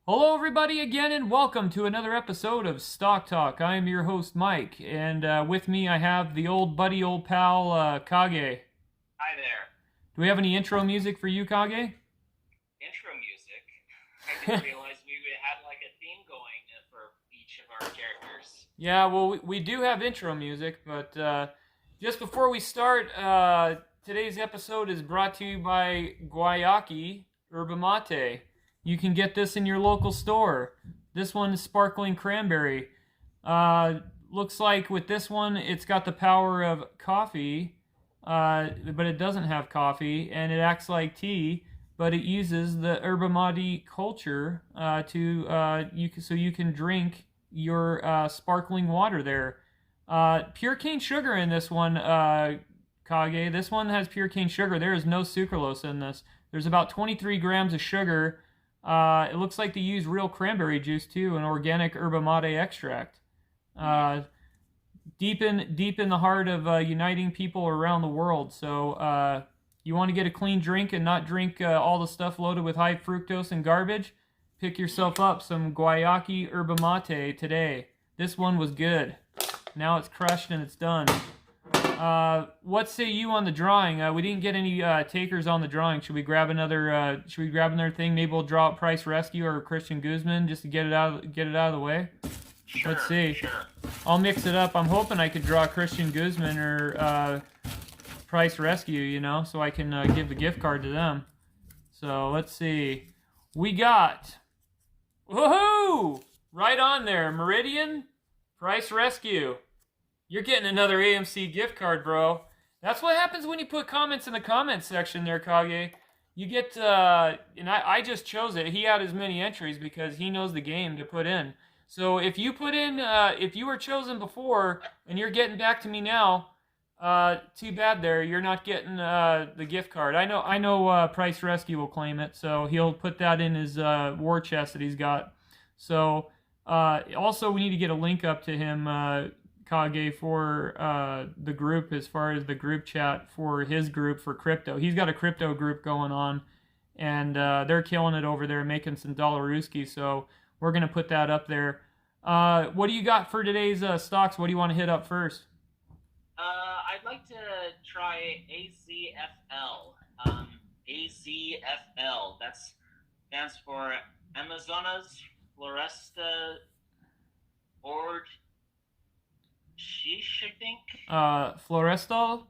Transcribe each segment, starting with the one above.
Hello, everybody, again, and welcome to another episode of Stock Talk. I am your host, Mike, and with me I have the old buddy, old pal, Kage. Hi there. Do we have any intro music for you, Kage? Intro music. I didn't realize we had like a theme going for each of our characters. Yeah, well, we do have intro music, but just before we start, today's episode is brought to you by Guayaki Yerba Mate. You can get this in your local store. This one is sparkling cranberry. Uh, Looks like with this one, it's got the power of coffee, but it doesn't have coffee, and it acts like tea, but it uses the yerba mate culture so you can drink your sparkling water there. Pure cane sugar in this one, Kage. This one has pure cane sugar. There is no sucralose in this. There's about 23 grams of sugar. It looks like they use real cranberry juice too, and organic yerba mate extract. Uh, deep in the heart of uniting people around the world. So you want to get a clean drink and not drink all the stuff loaded with high fructose and garbage? Pick yourself up some Guayaki Yerba Mate today. This one was good. Now it's crushed and it's done. What say you on the drawing? We didn't get any takers on the drawing. Should we grab another? Should we grab another thing? Maybe we'll draw up Price Rescue or Christian Guzman just to get it out of the way. Sure. Let's see. Sure. I'll mix it up. I'm hoping I could draw Christian Guzman or Price Rescue, so I can give the gift card to them. So let's see. We got, woohoo! Right on there, Meridian, Price Rescue. You're getting another AMC gift card, bro. That's what happens when you put comments in the comments section there, Kage. You get, and I just chose it. He had as many entries because he knows the game to put in. So if you put in, if you were chosen before and you're getting back to me now, too bad there. You're not getting the gift card. I know. Price Rescue will claim it, so he'll put that in his war chest that he's got. So also we need to get a link up to him, Kage, for the group as far as the group chat for his group for crypto. He's got a crypto group going on, and they're killing it over there, making some dollaruski. So we're going to put that up there. What do you got for today's stocks? What do you want to hit up first? I'd like to try AZFL. AZFL. That stands for Amazonas Floresta Ord Sheesh, I think. Florestal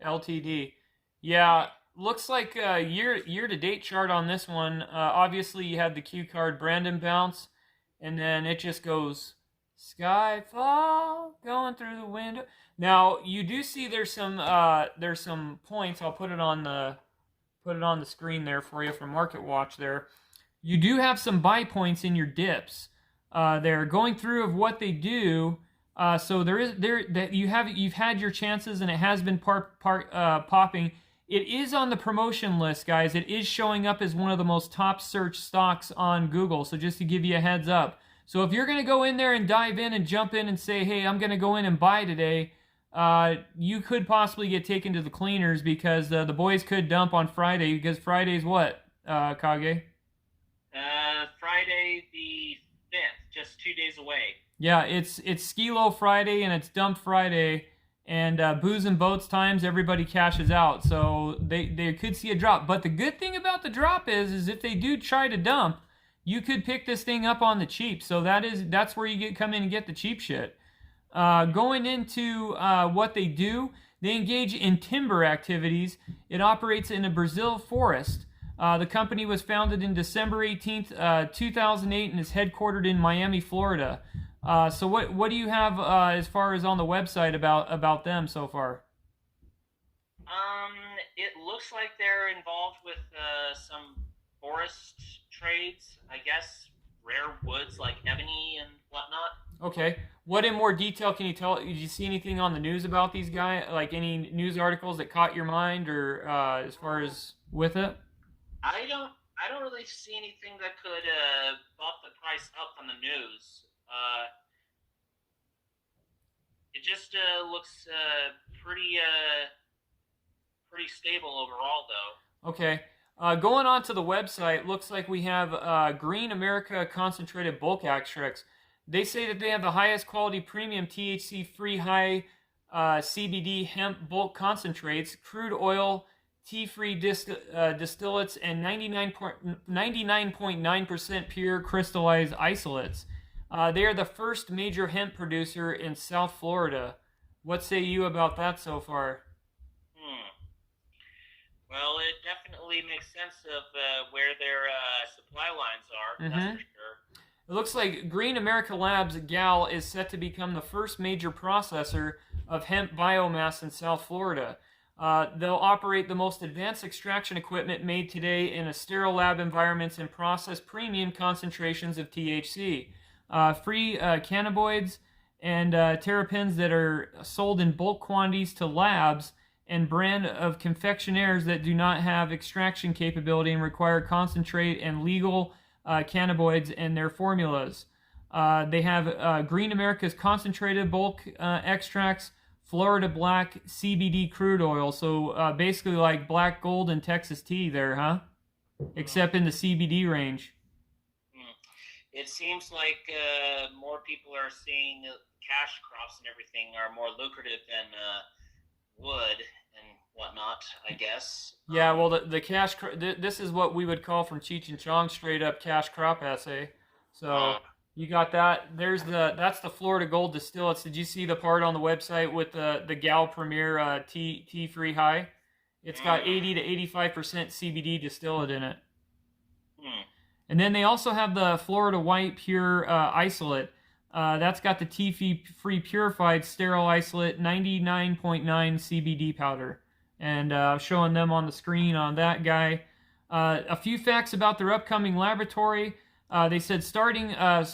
Ltd. Yeah, looks like a year to date chart on this one. Obviously, you had the Q card Brandon bounce, and then it just goes skyfall going through the window. Now you do see there's some points. I'll put it on the screen there for you from Market Watch. There, you do have some buy points in your dips. They're going through of what they do. So you've had your chances, and it has been popping. It is on the promotion list, guys. It is showing up as one of the most top search stocks on Google. So just to give you a heads up. So if you're going to go in there and dive in and jump in and say, hey, I'm going to go in and buy today, you could possibly get taken to the cleaners because the boys could dump on Friday, because Friday's what, Kage? Friday the 5th, just 2 days away. Yeah, it's Skilo Friday and it's Dump Friday, and booze and boats times, everybody cashes out. So they could see a drop. But the good thing about the drop is if they do try to dump, you could pick this thing up on the cheap. So that's where you come in and get the cheap shit. Going into what they do, they engage in timber activities. It operates in a Brazil forest. The company was founded in December 18th, 2008, and is headquartered in Miami, Florida. So what do you have as far as on the website about them so far? It looks like they're involved with some forest trades, I guess, rare woods like ebony and whatnot. Okay. What in more detail can you tell? Did you see anything on the news about these guys? Like any news articles that caught your mind, or as far as with it? I don't really see anything that could bump the price up on the news. It just looks pretty stable overall, though. Okay. Going on to the website, looks like we have Green America concentrated bulk extracts. They say that they have the highest quality premium THC-free high CBD hemp bulk concentrates, crude oil, tea-free distillates, and 99.9% pure crystallized isolates. They are the first major hemp producer in South Florida. What say you about that so far? Well, it definitely makes sense of where their supply lines are, that's for sure. It looks like Green America Labs GAL is set to become the first major processor of hemp biomass in South Florida. They'll operate the most advanced extraction equipment made today in a sterile lab environments and process premium concentrations of THC. Free cannabinoids and terpenes that are sold in bulk quantities to labs and brand of confectionaires that do not have extraction capability and require concentrate and legal cannabinoids in their formulas. They have Green America's concentrated bulk extracts, Florida Black CBD crude oil. So basically like Black Gold and Texas tea there, huh? Except in the CBD range. It seems like more people are seeing cash crops and everything are more lucrative than wood and whatnot, I guess. Yeah, well, the cash this is what we would call from Cheech and Chong straight up cash crop essay. So you got that. That's the Florida Gold distillates. Did you see the part on the website with the Gal Premier tea free high? It's got 80 to 85% CBD distillate in it. And then they also have the Florida White Pure isolate. That's got the tea-free purified sterile isolate 99.9 CBD powder. And showing them on the screen on that guy. A few facts about their upcoming laboratory. They said so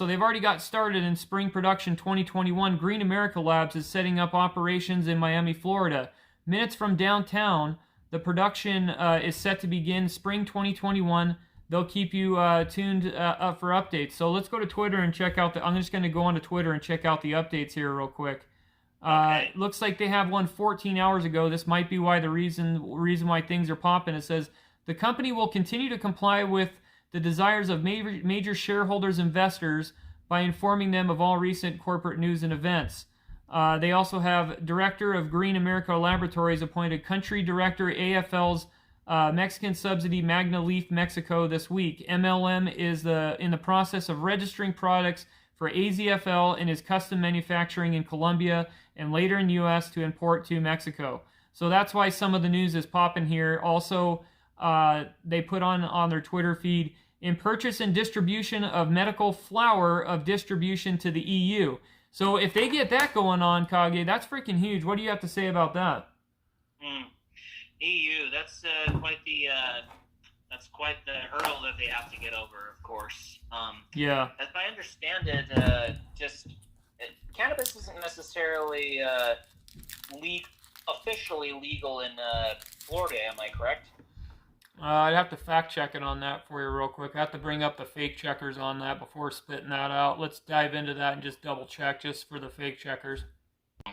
they've already got started in spring production 2021. Green America Labs is setting up operations in Miami, Florida. Minutes from downtown, the production is set to begin spring 2021. They'll keep you tuned up for updates. So let's go to Twitter and check out I'm just going to go on to Twitter and check out the updates here real quick. Okay. Looks like they have one 14 hours ago. This might be why the reason why things are popping. It says the company will continue to comply with the desires of major shareholders, investors by informing them of all recent corporate news and events. They also have Director of Green America Laboratories appointed Country Director AFL's Mexican subsidy Magna Leaf Mexico this week. MLM is in the process of registering products for AZFL and is custom manufacturing in Colombia and later in the U.S. to import to Mexico. So that's why some of the news is popping here. Also, they put on their Twitter feed, in purchase and distribution of medical flower of distribution to the EU. So if they get that going on, Kage, that's freaking huge. What do you have to say about that? EU, that's quite the hurdle that they have to get over, of course. Yeah. As I understand it, cannabis isn't necessarily officially legal in Florida. Am I correct? I'd have to fact check it on that for you real quick. I have to bring up the fake checkers on that before spitting that out. Let's dive into that and just double check just for the fake checkers.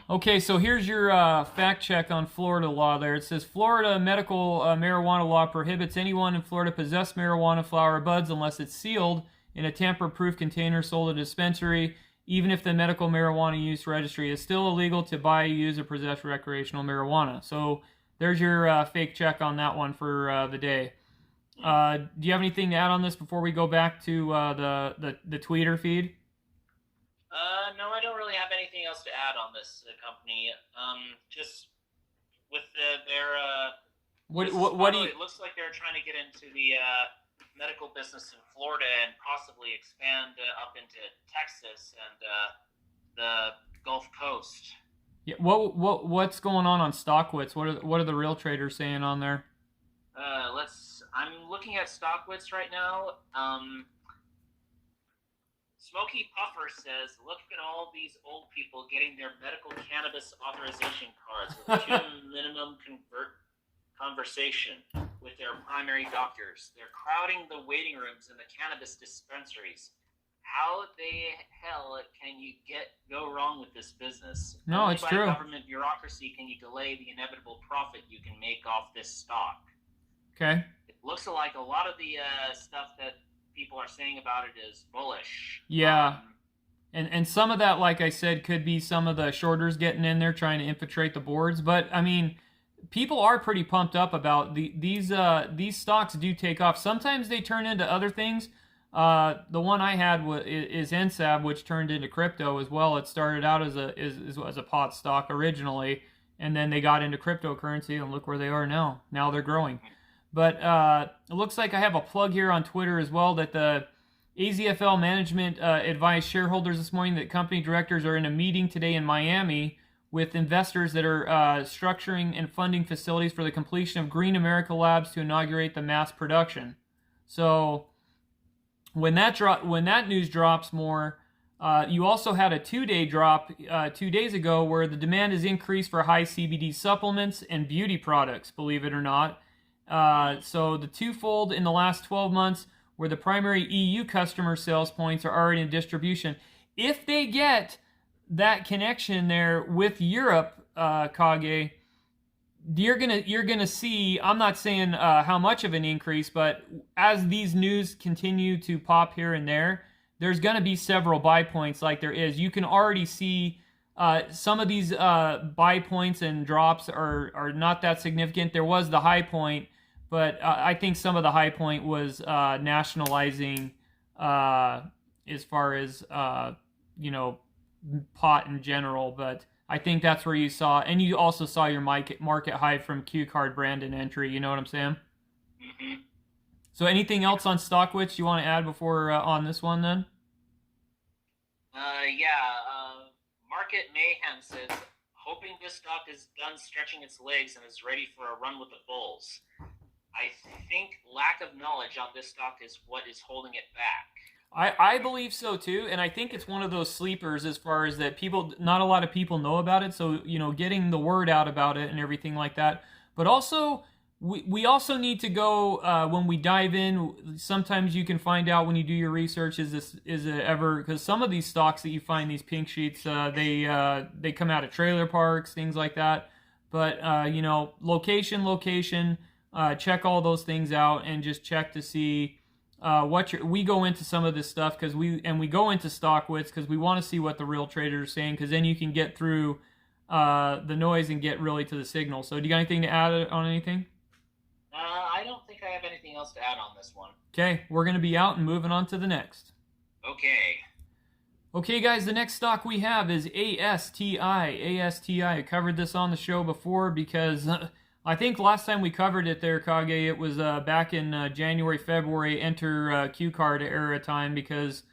Okay, so here's your fact check on Florida law there. It says Florida medical marijuana law prohibits anyone in Florida possess marijuana flower buds unless it's sealed in a tamper-proof container sold at a dispensary. Even if the medical marijuana use registry is still illegal to buy, use, or possess recreational marijuana. So there's your fake check on that one for the day. Do you have anything to add on this before we go back to the Twitter feed? No, I don't really have anything else to add on this company. Just with their what do you? It looks like they're trying to get into the medical business in Florida and possibly expand up into Texas and the Gulf Coast. Yeah. What's going on Stockwits? What are the real traders saying on there? I'm looking at Stockwits right now. Smokey Puffer says, look at all these old people getting their medical cannabis authorization cards with 2 minimum conversation with their primary doctors. They're crowding the waiting rooms in the cannabis dispensaries. How the hell can you go wrong with this business? No, Only it's by true. Government bureaucracy can you delay the inevitable profit you can make off this stock. Okay. looks like a lot of the stuff that people are saying about it is bullish. Yeah. And some of that, like I said, could be some of the shorters getting in there trying to infiltrate the boards. But I mean, people are pretty pumped up about these stocks do take off. Sometimes they turn into other things. The one I had is NSAB, which turned into crypto as well. It started out as a pot stock originally, and then they got into cryptocurrency, and look where they are now. Now they're growing. But it looks like I have a plug here on Twitter as well that the AZFL management advised shareholders this morning that company directors are in a meeting today in Miami with investors that are structuring and funding facilities for the completion of Green America Labs to inaugurate the mass production. So when that news drops more, you also had a 2-day drop 2 days ago where the demand has increased for high CBD supplements and beauty products, believe it or not. So the twofold in the last 12 months where the primary EU customer sales points are already in distribution. If they get that connection there with Europe, Kage, you're gonna see. I'm not saying how much of an increase, but as these news continue to pop here and there, there's gonna be several buy points like there is. You can already see some of these buy points and drops are not that significant. There was the high point. But I think some of the high point was nationalizing as far as, pot in general. But I think that's where you saw, and you also saw your market high from Q Card Brandon entry. You know what I'm saying? Mm-hmm. So anything else on Stockwitch you want to add before on this one then? Market Mayhem says, hoping this stock is done stretching its legs and is ready for a run with the bulls. I think lack of knowledge on this stock is what is holding it back. I believe so too, and I think it's one of those sleepers as far as that not a lot of people know about it, so getting the word out about it and everything like that. But also, we also need to go when we dive in. Sometimes you can find out when you do your research is it ever, because some of these stocks that you find, these pink sheets, they come out of trailer parks, things like that. But location. Check all those things out and just check to see we go into some of this stuff because we go into Stockwitz because we want to see what the real traders are saying, because then you can get through the noise and get really to the signal. So do you got anything to add on anything? I don't think I have anything else to add on this one. Okay, we're going to be out and moving on to the next. Okay, guys, the next stock we have is ASTI. ASTI, I covered this on the show before because I think last time we covered it there, Kage, it was back in January, February, enter Q card era time, because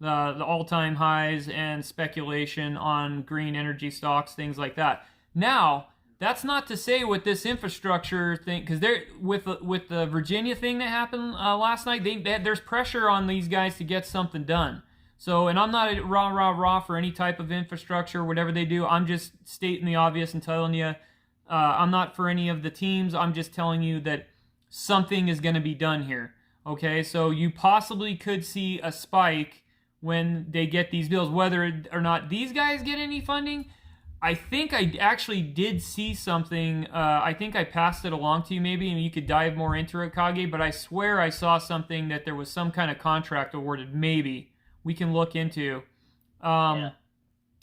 the all-time highs and speculation on green energy stocks, things like that. Now, that's not to say with this infrastructure thing, because with the Virginia thing that happened last night, there's pressure on these guys to get something done. So, and I'm not a rah for any type of infrastructure, whatever they do. I'm just stating the obvious and telling you. I'm not for any of the teams. I'm just telling you that something is going to be done here. Okay, so you possibly could see a spike when they get these bills. Whether or not these guys get any funding, I think I actually did see something. I think I passed it along to you maybe, and you could dive more into it, Kage, but I swear I saw something that there was some kind of contract awarded. Maybe. We can look into.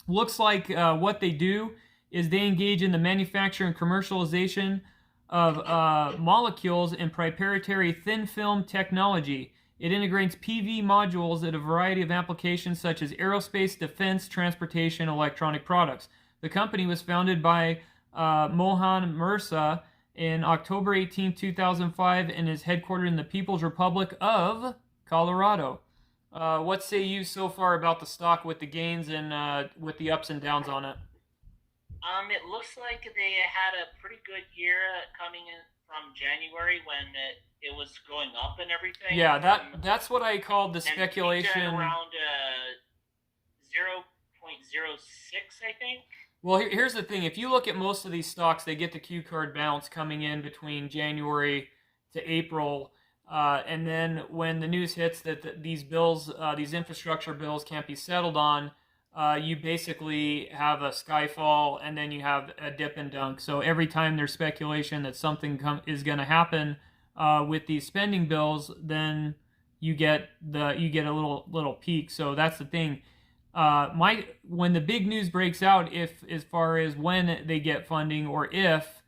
Looks like what they do is they engage in the manufacture and commercialization of molecules and proprietary thin film technology. It integrates PV modules at a variety of applications such as aerospace, defense, transportation, electronic products. The company was founded by Mohan Mirza in October 18, 2005 and is headquartered in the People's Republic of Colorado. What say you so far about the stock with the gains and with the ups and downs on it? It looks like they had a pretty good year coming in from January when it was going up and everything. Yeah, that's what I called the speculation. Around 0.06, I think. Well, here's the thing. If you look at most of these stocks, they get the Q card bounce coming in between January to April. And then when the news hits that these bills, these infrastructure bills can't be settled on, you basically have a skyfall, and then you have a dip and dunk. So every time there's speculation that something is going to happen, with these spending bills, then you get a little peak. So that's the thing. When the big news breaks out, if as far as when they get funding or if,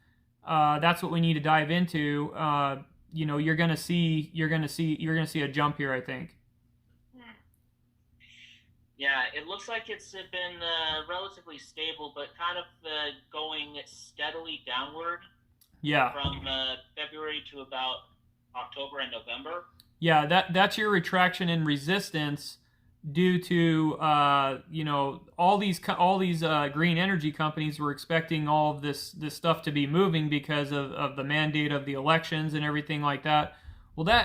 that's what we need to dive into. You're gonna see a jump here, I think. Yeah, it looks like it's been relatively stable, but kind of going steadily downward. Yeah. From February to about October and November. Yeah, that's your retraction in resistance due to all these green energy companies were expecting all of this stuff to be moving because of the mandate of the elections and everything like that. Well, the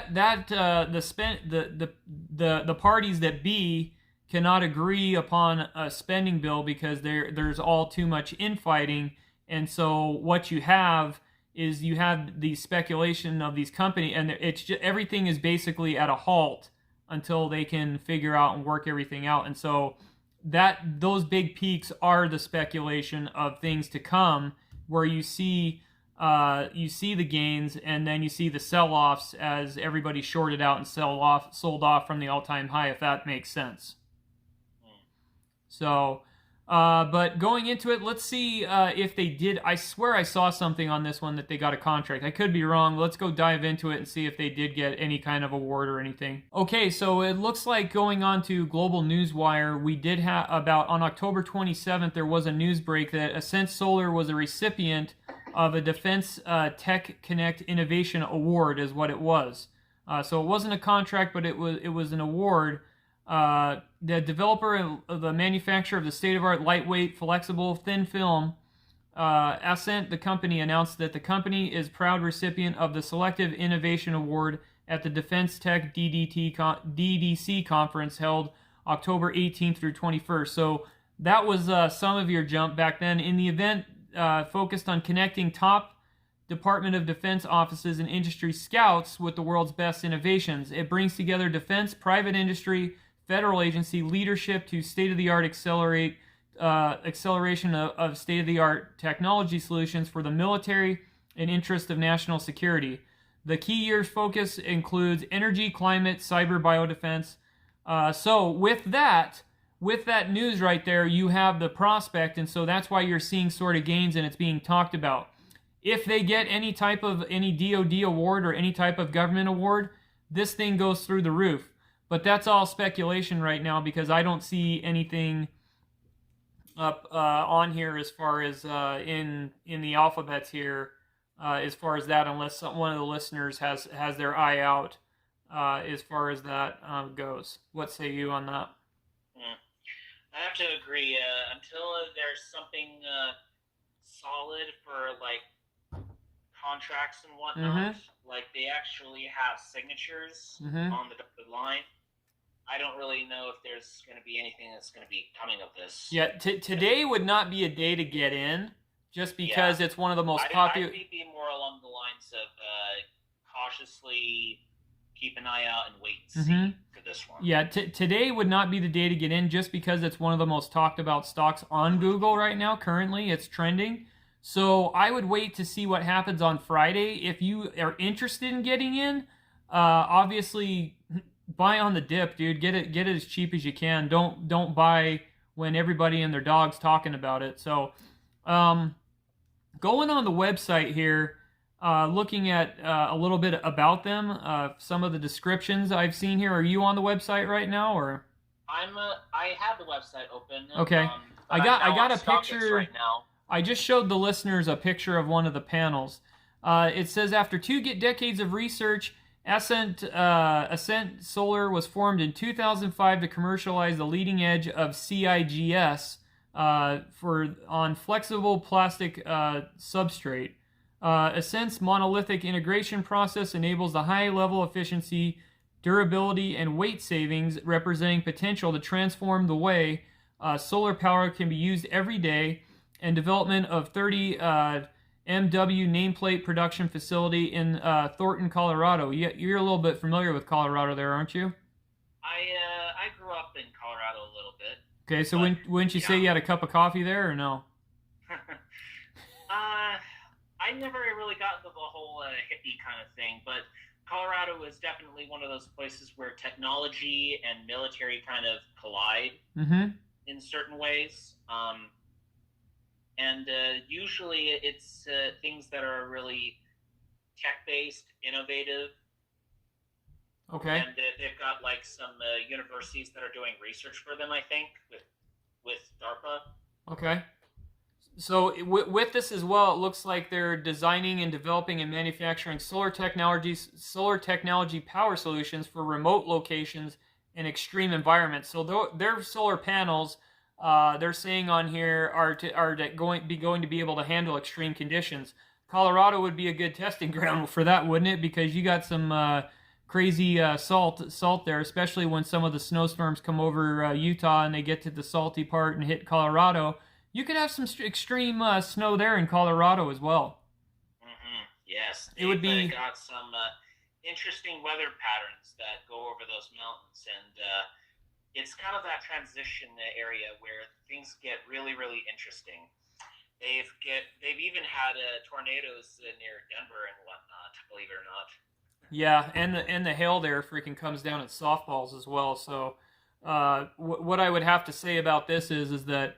parties that be cannot agree upon a spending bill because there's all too much infighting, and so what you have is you have the speculation of these companies, and it's just, everything is basically at a halt until they can figure out and work everything out. And so those big peaks are the speculation of things to come, where you see the gains, and then you see the sell-offs as everybody shorted out and sold off from the all-time high, if that makes sense. So, but going into it, let's see if they did. I swear I saw something on this one that they got a contract. I could be wrong. Let's go dive into it and see if they did get any kind of award or anything. Okay, so it looks like going on to Global Newswire, we did have on October 27th, there was a news break that Ascent Solar was a recipient of a Defense Tech Connect Innovation Award, is what it was. So it wasn't a contract, but it was an award. The developer and the manufacturer of the state-of-the-art lightweight, flexible, thin film, Ascent, the company, announced that the company is proud recipient of the Selective Innovation Award at the Defense Tech DDC conference held October 18th through 21st. So that was some of your jump back then. In the event, focused on connecting top Department of Defense offices and industry scouts with the world's best innovations. It brings together defense, private industry, federal agency leadership to state-of-the-art acceleration of state-of-the-art technology solutions for the military and interest of national security. The key year's focus includes energy, climate, cyber, biodefense. So with that news right there, you have the prospect, and so that's why you're seeing sort of gains and it's being talked about. If they get any DoD award or any type of government award, this thing goes through the roof. But that's all speculation right now because I don't see anything up on here as far as in the alphabets here as far as that, unless one of the listeners has their eye out as far as that goes. What say you on that? I have to agree. Until there's something solid for like contracts and whatnot, like they actually have signatures on the dotted line, I don't really know if there's going to be anything that's going to be coming of this. Yeah, today would not be a day to get in, just because it's one of the most popular. I'd be more along the lines of cautiously keep an eye out and wait and see for this one. Yeah, today would not be the day to get in, just because it's one of the most talked about stocks on Google right now. Currently, it's trending. So I would wait to see what happens on Friday. If you are interested in getting in, obviously buy on the dip, dude. Get it as cheap as you can. Don't buy when everybody and their dog's talking about it. So going on the website here, looking at a little bit about them, some of the descriptions I've seen here. Are you on the website right now, or? I have the website open. Okay. I got a picture right now. I just showed the listeners a picture of one of the panels. It says, after 2 decades of research, Ascent Solar was formed in 2005 to commercialize the leading edge of CIGS on flexible plastic substrate. Ascent's monolithic integration process enables the high level efficiency, durability, and weight savings, representing potential to transform the way solar power can be used every day, and development of 30 MW nameplate production facility in Thornton, Colorado. You're a little bit familiar with Colorado there, aren't you? I grew up in Colorado a little bit. Okay, so wouldn't you say you had a cup of coffee there, or no? I never really got into the whole hippie kind of thing, but Colorado is definitely one of those places where technology and military kind of collide in certain ways. And usually it's things that are really tech-based, innovative. Okay. And they've got like some universities that are doing research for them, I think, with DARPA. Okay. So with this as well, it looks like they're designing and developing and manufacturing solar technology power solutions for remote locations and extreme environments. So their solar panels, they're saying on here, are going to be able to handle extreme conditions. Colorado would be a good testing ground for that, wouldn't it? Because you got some crazy salt there, especially when some of the snowstorms come over Utah and they get to the salty part and hit Colorado. You could have some extreme snow there in Colorado as well. Yes, it would be got some interesting weather patterns that go over those mountains, and it's kind of that transition area where things get really, really interesting. They've even had tornadoes near Denver and whatnot, believe it or not. Yeah, and the hail there freaking comes down at softballs as well. So what I would have to say about this is that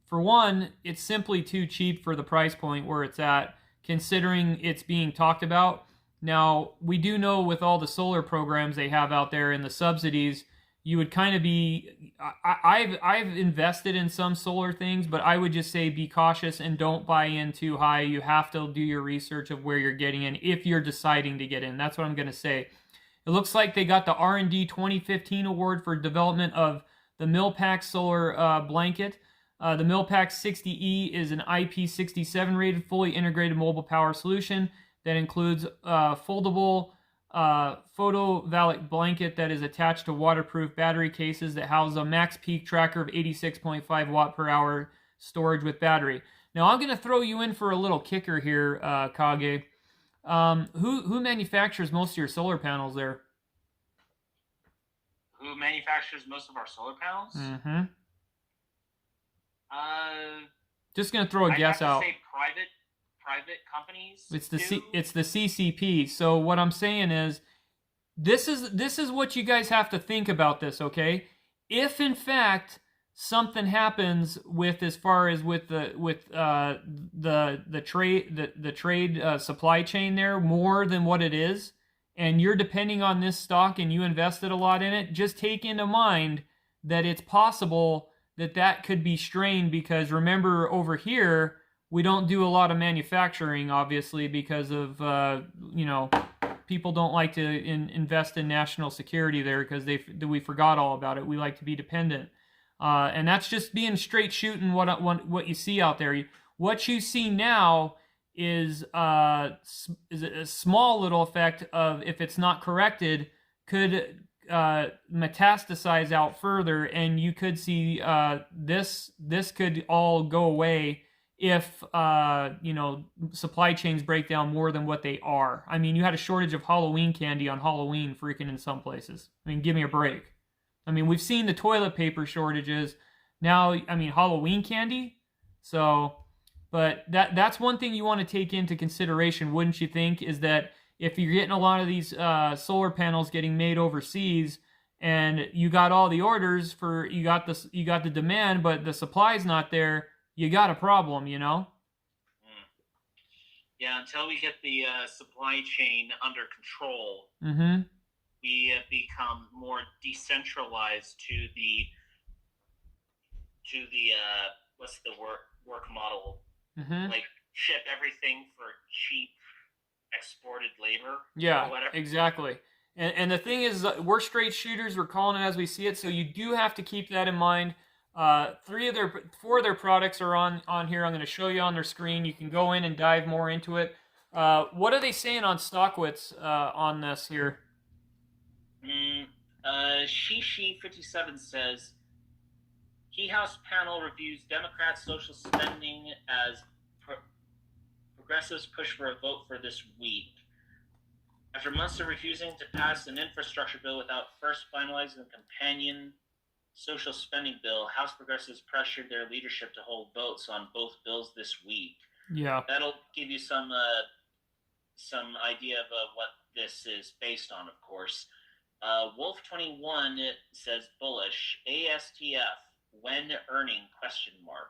for one, it's simply too cheap for the price point where it's at, considering it's being talked about. Now, we do know with all the solar programs they have out there and the subsidies, you would kind of be. I've invested in some solar things, but I would just say be cautious and don't buy in too high. You have to do your research of where you're getting in if you're deciding to get in. That's what I'm going to say. It looks like they got the R&D 2015 award for development of the Millpack solar blanket. The Millpack 60E is an IP67 rated, fully integrated mobile power solution that includes foldable photovoltaic blanket that is attached to waterproof battery cases that house a max peak tracker of 86.5 watt per hour storage with battery. Now I'm going to throw you in for a little kicker here, Kage. Who manufactures most of your solar panels there? Who manufactures most of our solar panels? Mm-hmm. Just gonna throw a guess out. Say private companies. It's the CCP. So what I'm saying is, this is what you guys have to think about this. Okay, if in fact something happens with as far as with the trade supply chain there more than what it is, and you're depending on this stock and you invested a lot in it, just take into mind that it's possible that could be strained, because remember over here we don't do a lot of manufacturing, obviously, because of people don't like to invest in national security there because we forgot all about it. We like to be dependent, and that's just being straight shooting what you see out there. What you see now is a small little effect of, if it's not corrected, could metastasize out further, and you could see this could all go away if supply chains break down more than what they are. I mean, you had a shortage of Halloween candy on Halloween freaking in some places. I mean, give me a break. I mean, we've seen the toilet paper shortages. Now, I mean, Halloween candy? So, but that's one thing you want to take into consideration, wouldn't you think, is that if you're getting a lot of these solar panels getting made overseas, and you got all the orders for, you got the demand, but the supply's not there, you got a problem, Yeah, until we get the supply chain under control, we become more decentralized to the what's the work model? Like ship everything for cheap exported labor. Yeah, or whatever. Exactly. And the thing is, we're straight shooters. We're calling it as we see it. So you do have to keep that in mind. 4 of their products are on here. I'm going to show you on their screen. You can go in and dive more into it. What are they saying on Stockwitz on this here? Shishi57 says, Key House panel reviews Democrats' social spending as progressives push for a vote for this week. After months of refusing to pass an infrastructure bill without first finalizing the companion social spending bill, House progressives pressured their leadership to hold votes on both bills this week. Yeah, that'll give you some idea of this is based on, of course. Wolf21 says bullish. ASTF, when earning, question mark.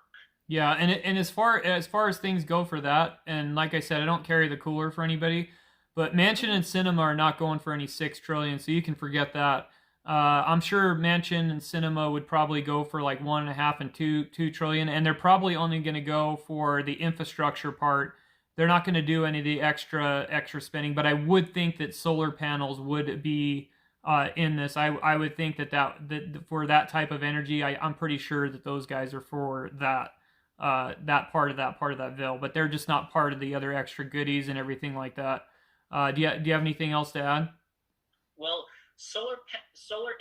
Yeah, and as far as things go for that, and like I said, I don't carry the cooler for anybody, but Manchin and Cinema are not going for any 6 trillion, so you can forget that. I'm sure Manchin and Cinema would probably go for like 1.5 and 2 trillion, and they're probably only going to go for the infrastructure part. They're not going to do any of the extra spending, but I would think that solar panels would be in this. I would think that for that type of energy, I'm pretty sure that those guys are for that part of that bill, but they're just not part of the other extra goodies and everything like that. Do you have anything else to add? Well, solar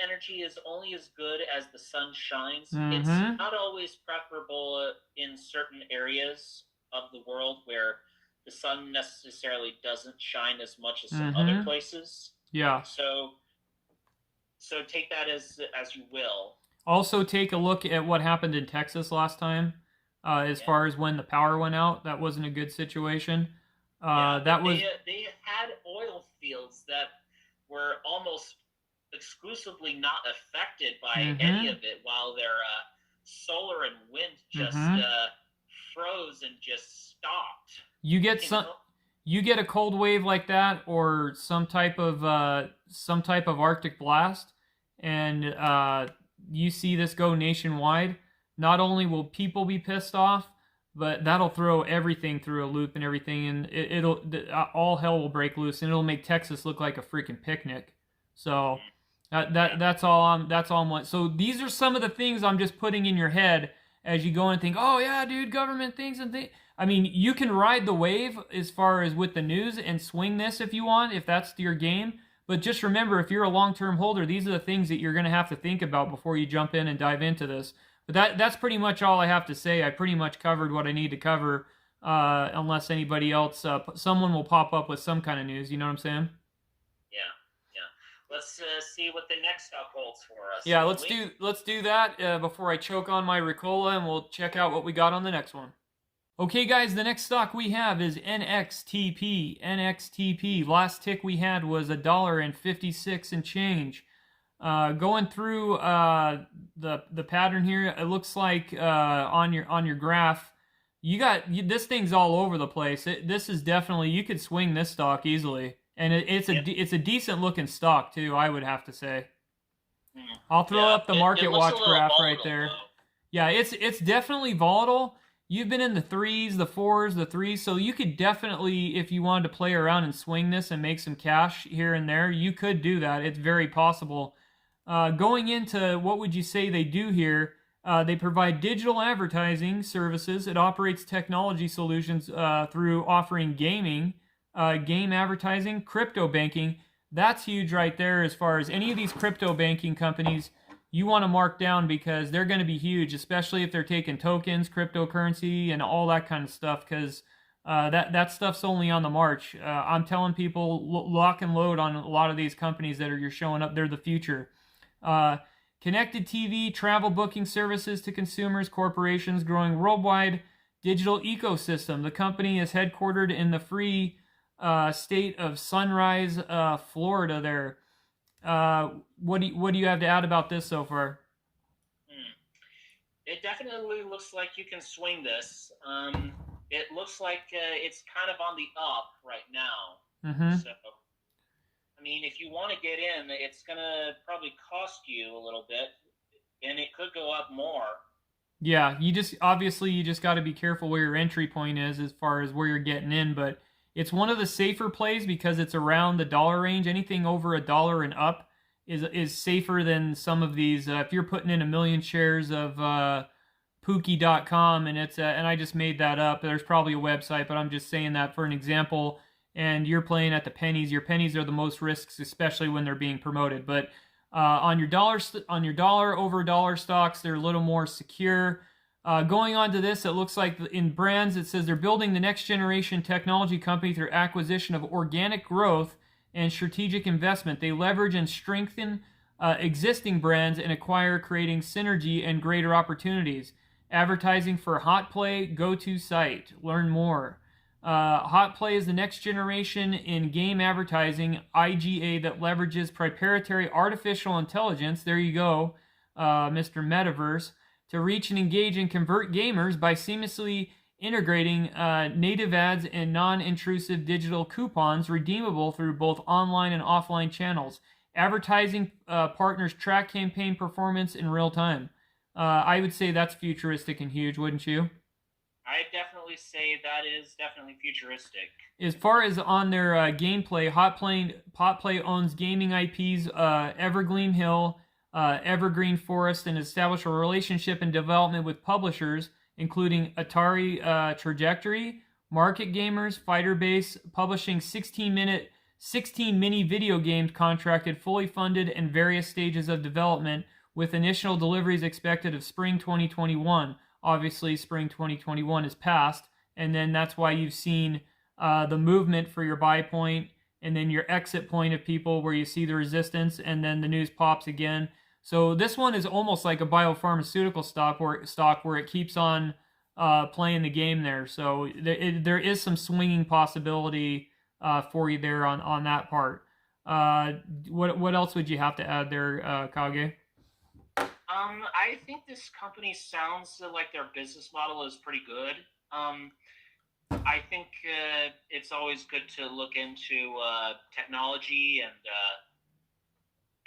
energy is only as good as the sun shines. Mm-hmm. It's not always preferable in certain areas of the world where the sun necessarily doesn't shine as much as some other places. Yeah. So take that as you will. Also, take a look at what happened in Texas last time. As far as when the power went out, that wasn't a good situation. They had oil fields that were almost exclusively not affected by any of it, while their solar and wind just froze and just stopped. You get a cold wave like that, or some type of Arctic blast, and you see this go nationwide. Not only will people be pissed off, but that'll throw everything through a loop and everything, and it'll all hell will break loose, and it'll make Texas look like a freaking picnic. So that's all I'm. So these are some of the things I'm just putting in your head as you go and think, oh yeah, dude, government things and things. I mean, you can ride the wave as far as with the news and swing this if you want, if that's your game. But just remember, if you're a long-term holder, these are the things that you're going to have to think about before you jump in and dive into this. But that's pretty much all I have to say. I pretty much covered what I need to cover, unless anybody else, someone will pop up with some kind of news. You know what I'm saying? Yeah. Let's see what the next stock holds for us. Yeah, let's do that before I choke on my Ricola, and we'll check out what we got on the next one. Okay, guys, the next stock we have is NXTP. NXTP. Last tick we had was $1.56 and change. Going through the pattern here, it looks like on your graph, this thing's all over the place. This is definitely, you could swing this stock easily, and it's a decent looking stock too, I would have to say. I'll throw up the market watch graph right there. Though. Yeah, it's definitely volatile. You've been in the 3s, the 4s, the 3s, so you could definitely, if you wanted to play around and swing this and make some cash here and there, you could do that. It's very possible. Going into what would you say they do here, they provide digital advertising services. It operates technology solutions through offering gaming, game advertising, crypto banking. That's huge right there as far as any of these crypto banking companies you want to mark down, because they're going to be huge, especially if they're taking tokens, cryptocurrency, and all that kind of stuff, because that stuff's only on the march. I'm telling people, lock and load on a lot of these companies that you're showing up. They're the future. Connected TV, travel booking services to consumers, corporations, growing worldwide digital ecosystem. The company is headquartered in the free state of Sunrise, Florida there. What do you have to add about this so far? It definitely looks like you can swing this. It looks like it's kind of on the up right now. So, I mean, if you want to get in, it's going to probably cost you a little bit, and it could go up more. Yeah, you just got to be careful where your entry point is as far as where you're getting in, but it's one of the safer plays because it's around the dollar range. Anything over $1 and up is safer than some of these. If you're putting in 1 million shares of Pookie.com, and and I just made that up. There's probably a website, but I'm just saying that for an example. And you're playing at the pennies. Your pennies are the most risks, especially when they're being promoted. But on your dollar over dollar stocks, they're a little more secure. Going on to this, it looks like in brands, it says they're building the next generation technology company through acquisition of organic growth and strategic investment. They leverage and strengthen existing brands and acquire, creating synergy and greater opportunities. Advertising for hot play, go-to site. Learn more. Hot Play is the next generation in game advertising IGA that leverages proprietary artificial intelligence. There you go, Mr. Metaverse, to reach and engage and convert gamers by seamlessly integrating native ads and non-intrusive digital coupons redeemable through both online and offline channels. Advertising partners track campaign performance in real time. I would say that's futuristic and huge, wouldn't you? I definitely say that is definitely futuristic. As far as on their gameplay, Hot Play owns gaming IPs Evergreen Hill, Evergreen Forest, and established a relationship and development with publishers, including Atari Trajectory, Market Gamers, Fighter Base, publishing 16 mini video games contracted, fully funded, and various stages of development, with initial deliveries expected of spring 2021. Obviously, spring 2021 is past, and then that's why you've seen the movement for your buy point and then your exit point of people where you see the resistance, and then the news pops again. So this one is almost like a biopharmaceutical stock where it keeps on playing the game there. So there is some swinging possibility for you there on that part. What else would you have to add there, Kage? I think this company sounds like their business model is pretty good. I think it's always good to look into technology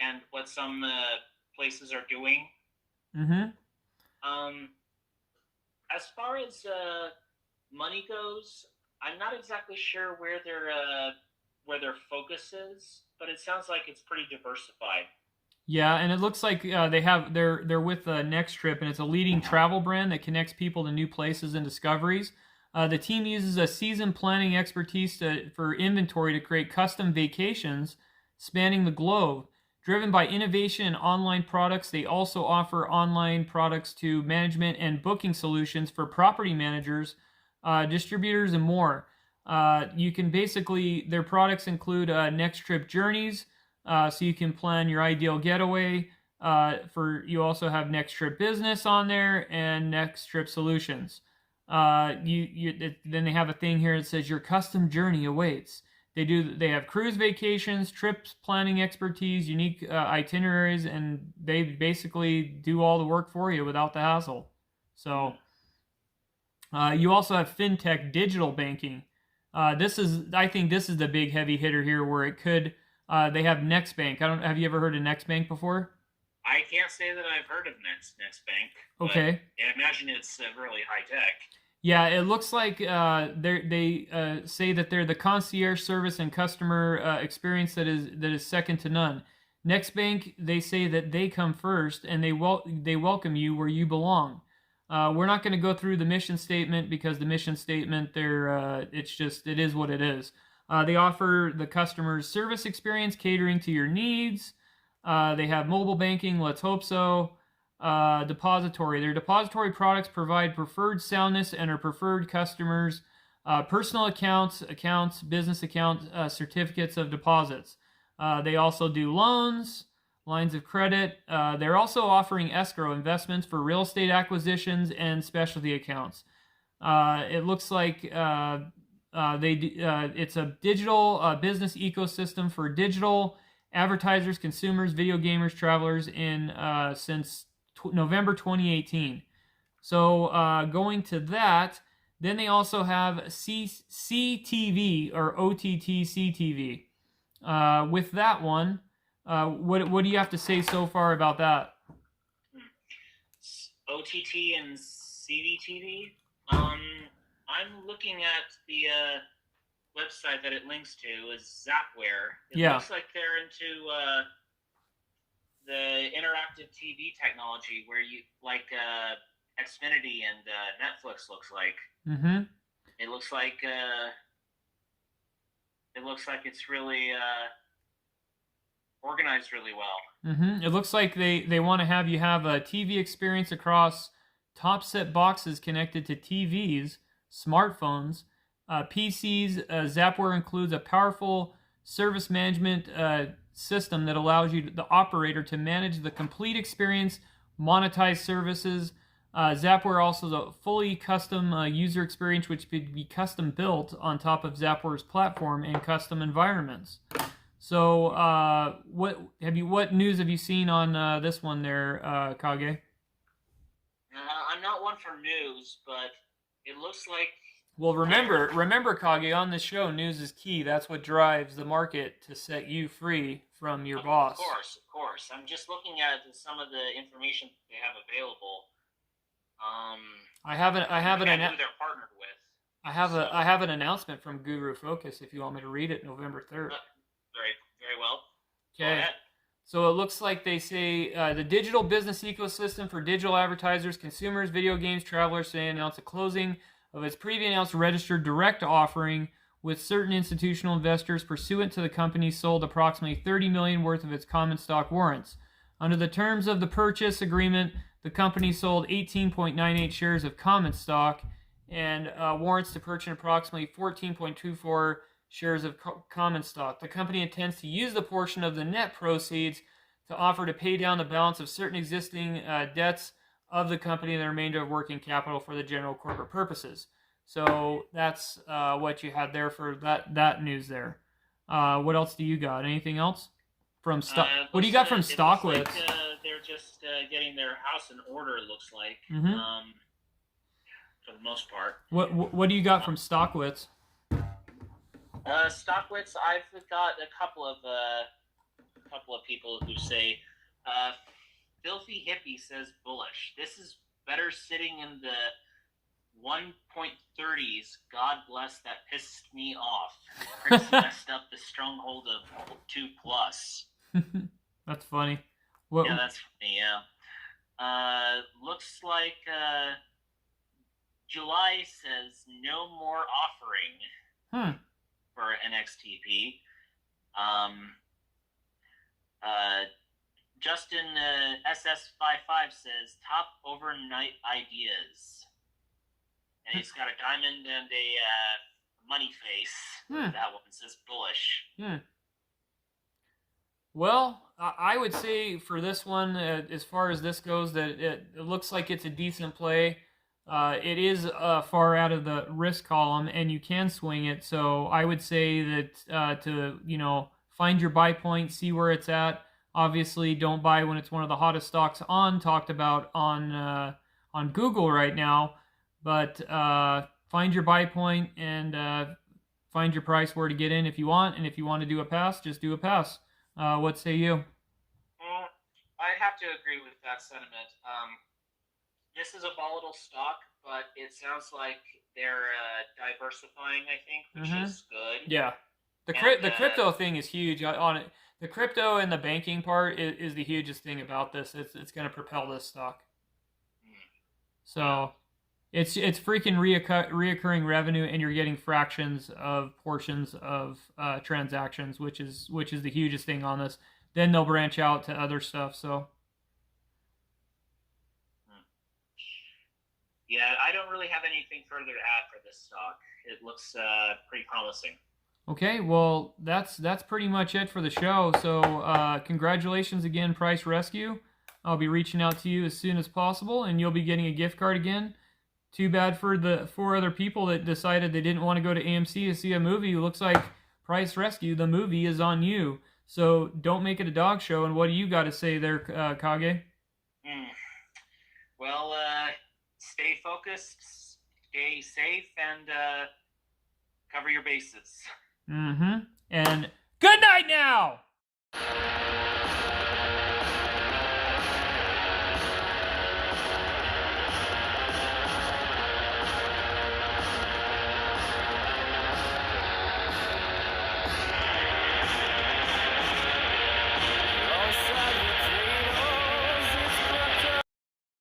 and what some places are doing. Mm-hmm. As far as money goes, I'm not exactly sure where their focus is, but it sounds like it's pretty diversified. Yeah, and it looks like they're with NXTP, and it's a leading travel brand that connects people to new places and discoveries. The team uses a seasoned planning expertise for inventory to create custom vacations spanning the globe. Driven by innovation and online products, they also offer online products to management and booking solutions for property managers, distributors, and more. You can their products include NXTP Journeys, so you can plan your ideal getaway. You also have NXTP Business on there and NXTP Solutions. Then they have a thing here that says your custom journey awaits. They have cruise vacations, trips planning expertise, unique itineraries, and they basically do all the work for you without the hassle. So you also have fintech digital banking. I think this is the big heavy hitter here where it could. They have NextBank. Have you ever heard of NextBank before? I can't say that I've heard of NextBank. Okay. I imagine it's really high tech. Yeah, it looks like they say that they're the concierge service and customer experience that is second to none. NextBank, they say that they come first and they welcome you where you belong. We're not going to go through the mission statement because the mission statement it is what it is. They offer the customer's service experience catering to your needs. They have mobile banking, let's hope so. Depository. Their depository products provide preferred soundness and are preferred customers' personal accounts, business account certificates of deposits. They also do loans, lines of credit. They're also offering escrow investments for real estate acquisitions and specialty accounts. It looks like it's a digital business ecosystem for digital advertisers, consumers, video gamers, travelers since November 2018. So going to that, then they also have CTV or OTT CTV. With that one, what do you have to say so far about that? OTT and CVTV? I'm looking at the website that it links to is Zapware. It looks like they're into the interactive TV technology where you like Xfinity and Netflix looks like. Mm-hmm. It looks like it's really organized really well. Mm-hmm. It looks like they want to have you have a TV experience across top set boxes connected to TVs, smartphones, PCs. Zapware includes a powerful service management system that allows the operator to manage the complete experience, monetize services, Zapware also is a fully custom user experience which could be custom built on top of Zapware's platform and custom environments. So, what news have you seen on this one there, Kage? I'm not one for news, but it looks like. Well, remember, Kage, on this show, news is key. That's what drives the market to set you free from your boss. Of course. I'm just looking at some of the information they have available. I have an who they're partnered with. I have an announcement from Guru Focus if you want me to read it, November 3rd. Very well. Okay. So it looks like they say the digital business ecosystem for digital advertisers, consumers, video games, travelers today announced the closing of its previously announced registered direct offering with certain institutional investors pursuant to the company sold approximately $30 million worth of its common stock warrants. Under the terms of the purchase agreement, the company sold 18.98 shares of common stock and warrants to purchase approximately 14.24 shares of common stock. The company intends to use the portion of the net proceeds to offer to pay down the balance of certain existing debts of the company and the remainder of working capital for the general corporate purposes. So that's what you had there for that news there. What else do you got? Anything else from stock? What do you got from Stockwitz? Like, they're just getting their house in order. It looks like, for the most part. What do you got from Stockwitz? Stockwitz, I've got a couple of people who say, Filthy Hippie says bullish. This is better sitting in the 1.30s. God bless, that pissed me off. Chris messed up the stronghold of 2+. That's funny. Yeah, that's funny, yeah. Looks like July says no more offering for NXTP. Justin SS55 says top overnight ideas. And he's got a diamond and a money face. That one says bullish. Well, I would say for this one, as far as this goes, that it looks like it's a decent play. It is far out of the risk column, and you can swing it. So I would say that to find your buy point, see where it's at. Obviously, don't buy when it's one of the hottest stocks talked about on Google right now. But find your buy point and find your price where to get in if you want. And if you want to do a pass, just do a pass. What say you? I have to agree with that sentiment. This is a volatile stock, but it sounds like they're diversifying, I think, which is good. Yeah. The crypto thing is huge on it. The crypto and the banking part is the hugest thing about this. It's going to propel this stock. So it's freaking reoccurring revenue, and you're getting fractions of portions of transactions, which is the hugest thing on this. Then they'll branch out to other stuff. So yeah, I don't really have anything further to add for this stock. It looks pretty promising. Okay, well, that's pretty much it for the show. So congratulations again, Price Rescue. I'll be reaching out to you as soon as possible, and you'll be getting a gift card again. Too bad for the 4 other people that decided they didn't want to go to AMC to see a movie. It looks like Price Rescue, the movie, is on you. So don't make it a dog show. And what do you got to say there, Kage? Well, stay focused, stay safe, and cover your bases. And good night now!